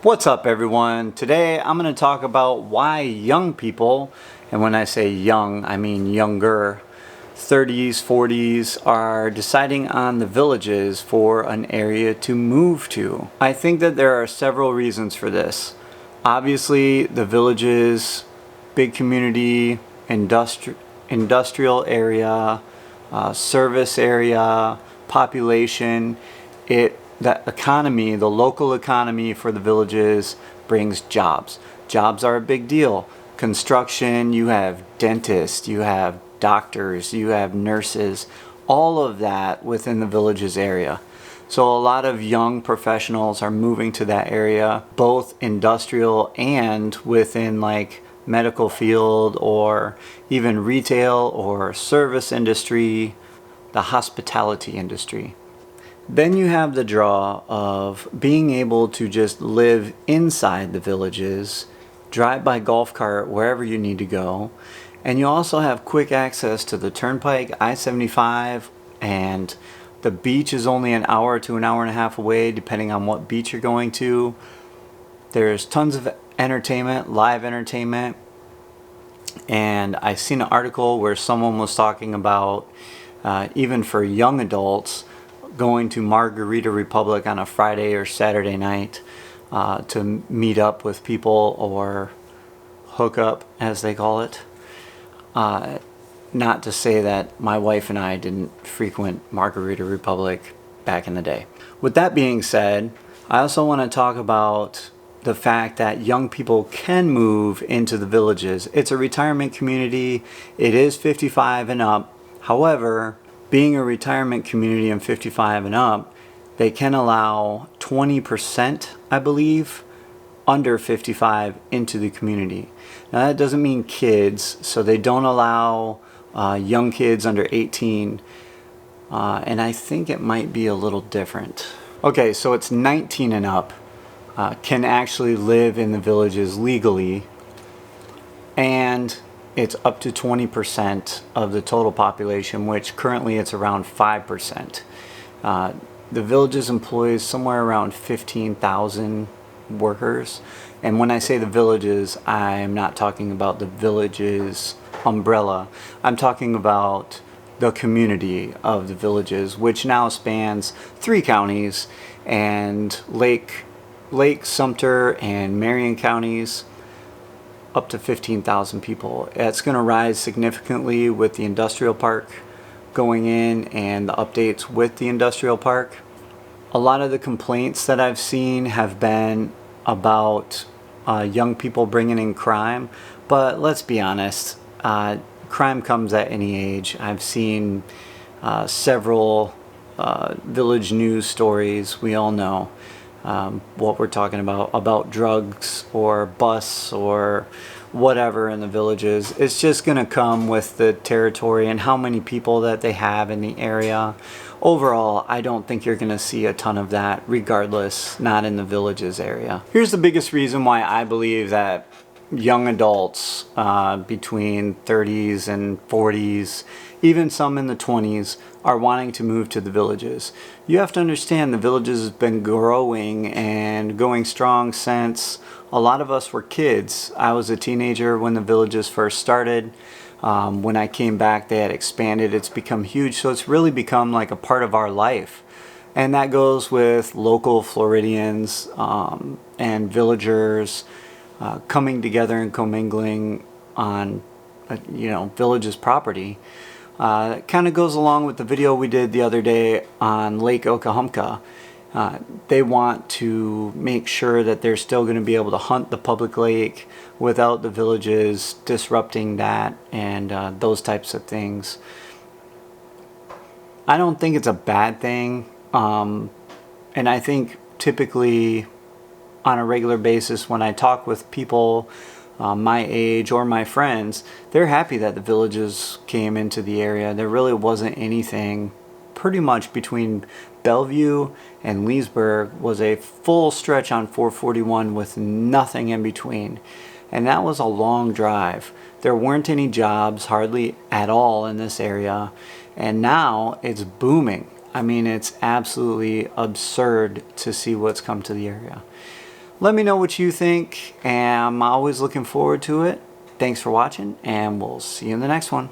What's up, everyone? Today I'm going to talk about why young people, and when I say young, I mean younger, 30s, 40s, are deciding on the villages for an area to move to. I think that there are several reasons for this. Obviously, the villages, big community, industrial area, service area, population, the economy, the local economy for the villages brings jobs. Jobs are a big deal. Construction, you have dentists, you have doctors, you have nurses, all of that within the villages area. So a lot of young professionals are moving to that area, both industrial and within like medical field or even retail or service industry, the hospitality industry. Then you have the draw of being able to just live inside the villages, drive by golf cart wherever you need to go, and you also have quick access to the turnpike, I-75, and the beach is only an hour to an hour and a half away depending on what beach you're going to. There's tons of entertainment, live entertainment, and I seen an article where someone was talking about even for young adults going to Margarita Republic on a Friday or Saturday night to meet up with people or hook up, as they call it. Not to say that my wife and I didn't frequent Margarita Republic back in the day. With that being said, I also want to talk about the fact that young people can move into the villages. It's a retirement community. It is 55 and up. However, being a retirement community and 55 and up, they can allow 20%, I believe, under 55 into the community. Now that doesn't mean kids, so they don't allow young kids under 18, and I think it might be a little different. Okay, so it's 19 and up can actually live in the villages legally, and it's up to 20% of the total population, which currently it's around 5%. The villages employs somewhere around 15,000 workers. And when I say the villages, I'm not talking about the villages umbrella. I'm talking about the community of the villages, which now spans 3 counties and Lake, Sumter, and Marion counties, up to 15,000 people. It's going to rise significantly with the industrial park going in and the updates with the industrial park. A lot of the complaints that I've seen have been about young people bringing in crime, but let's be honest, crime comes at any age. I've seen several village news stories. We all know what we're talking about drugs or bus or whatever in the villages. It's just going to come with the territory and how many people that they have in the area. Overall, I don't think you're going to see a ton of that regardless, not in the villages area. Here's the biggest reason why I believe that young adults between 30s and 40s, even some in the 20s, are wanting to move to the villages. You have to understand the villages has been growing and going strong since a lot of us were kids. I was a teenager when the villages first started. When I came back, they had expanded. It's become huge, so it's really become like a part of our life. And that goes with local Floridians and villagers coming together and commingling on, villages property. It kind of goes along with the video we did the other day on Lake Okahumpka. They want to make sure that they're still going to be able to hunt the public lake without the villages disrupting that and those types of things. I don't think it's a bad thing, and I think typically on a regular basis when I talk with people my age or my friends, they're happy that the villages came into the area. There really wasn't anything. Pretty much between Bellevue and Leesburg was a full stretch on 441 with nothing in between. And that was a long drive. There weren't any jobs, hardly at all in this area. And now it's booming. I mean, it's absolutely absurd to see what's come to the area. Let me know what you think, and I'm always looking forward to it. Thanks for watching, and we'll see you in the next one.